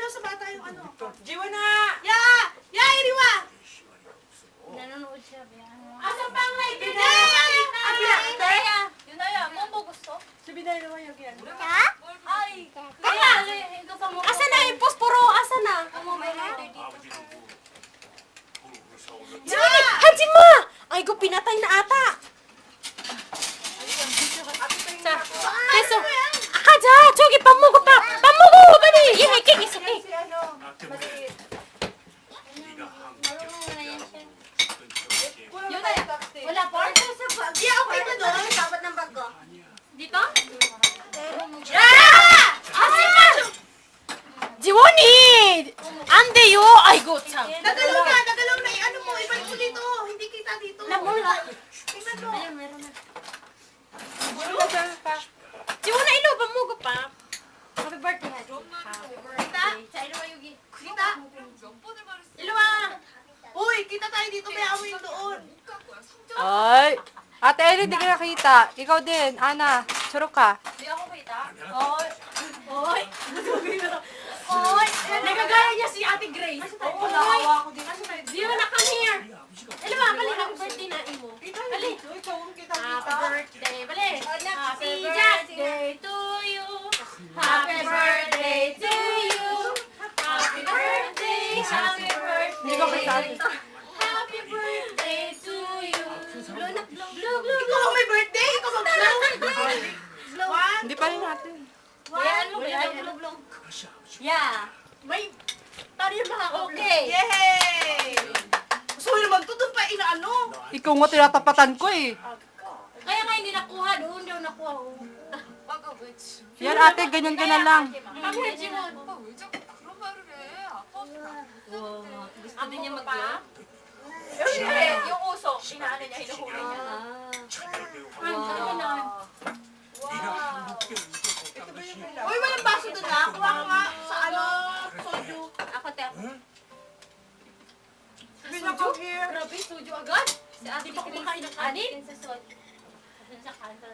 sa bata yung ano. Jiwa na! Ya! Ya, iriwa! Nanonood siya, biya. Asan pa ang light? Bina! Kaya! Yun na yan, mo mo gusto? Si Binay naman yung yan. Ay! Kaya! Asan na yung posporo? Asan na? Amo, may lighter dito. Ya! Hajima! Ay, ko pinatay na ata. Keso. Haja! Chogi, pamugo pa! Pamugo pa ni! Ihay, kikis, okay. Si ano? Maliit. Yun na yan. Wala pa? Ya, okay na doon. Dapat ng bag ko. Dito? Ya! Hajima! Jiwoni! Ande yo! Ay, go, chang. Nagalaw na ano mo. Ibalik mo dito. Hindi kita dito. Namula. Tingnan mo. Ayun, meron na. Jiwona, ilo, pamugo pa. Happy birthday, Haji. Happy birthday. Sa ilo yung Kita? Ilwa! Uy, kita tayo dito. May amoy doon. Ay! Ate Ellie, di ka nakita. Ikaw din, Ana. Surok ka. Di ako kita. Oy! Oy! Oy! Nagagaya niya si Ate Grace. Oo, nakawa ko din. Jiwona, come here. Ilwa, bali. Happy birthday na imo. Bali. Ikaw ang kita Happy birthday. Bali. Happy birthday to you. Happy birthday to you. Happy birthday. Happy birthday. Hindi ko kita. Happy birthday to you. Blow na, blow, blow, blow. Ikaw ang may birthday? Ikaw mag-blow? One. Hindi pa rin natin. Yan mo, yan. Blong. Yeah. May tayo mga Okay. Yay! So naman to doon pa inaano. Ikaw nga tinatapatan ko eh. Kaya nga hindi nakuha. Doon daw nakuha. Yan ate, ganyan ka na lang. Come here, Jimon. Gusto din niya mag-blow? Yung uso, inaano niya, hinuhuli niya. Uy, walang baso doon na. Kuha ko nga sa ano, soju. Ako, te. Come here. Grabe, sujo agad. Si ate Di pa kumakain ng kanin? Sa sod. Sa kanto.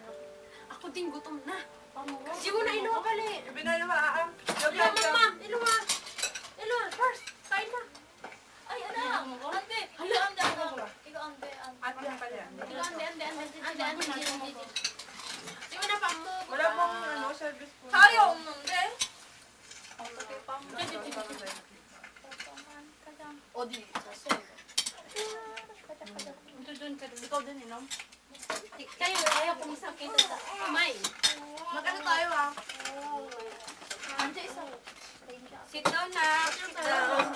Ako din gutom na. Pamuwa. Sigo na inuwa pala. Binalawa. Iluwa, mama. Iluwa. Iluwa, first. Kain na. Ay, anak. Ante. Hala, ante. Ikaw, ante. Ate yan pala. Ikaw, ante. Sigo na pa mo. Wala pong ano, service po. Tayo, umnunde. O di. Doon ka doon. Ikaw din, inom. Kayo, ayaw kong isang kita sa kamay. Magkano tayo ah? Ante, isa. Sit down na. Sit down.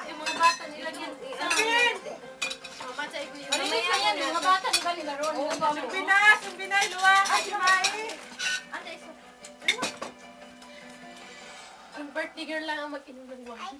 Yung mga bata nila yan. Mama, sa iko yung Mamaya yan, yung mga bata nila nilaro. Sumbinay, luwa. Ante, isa. Ang birthday girl lang ang mag-inom ng wine.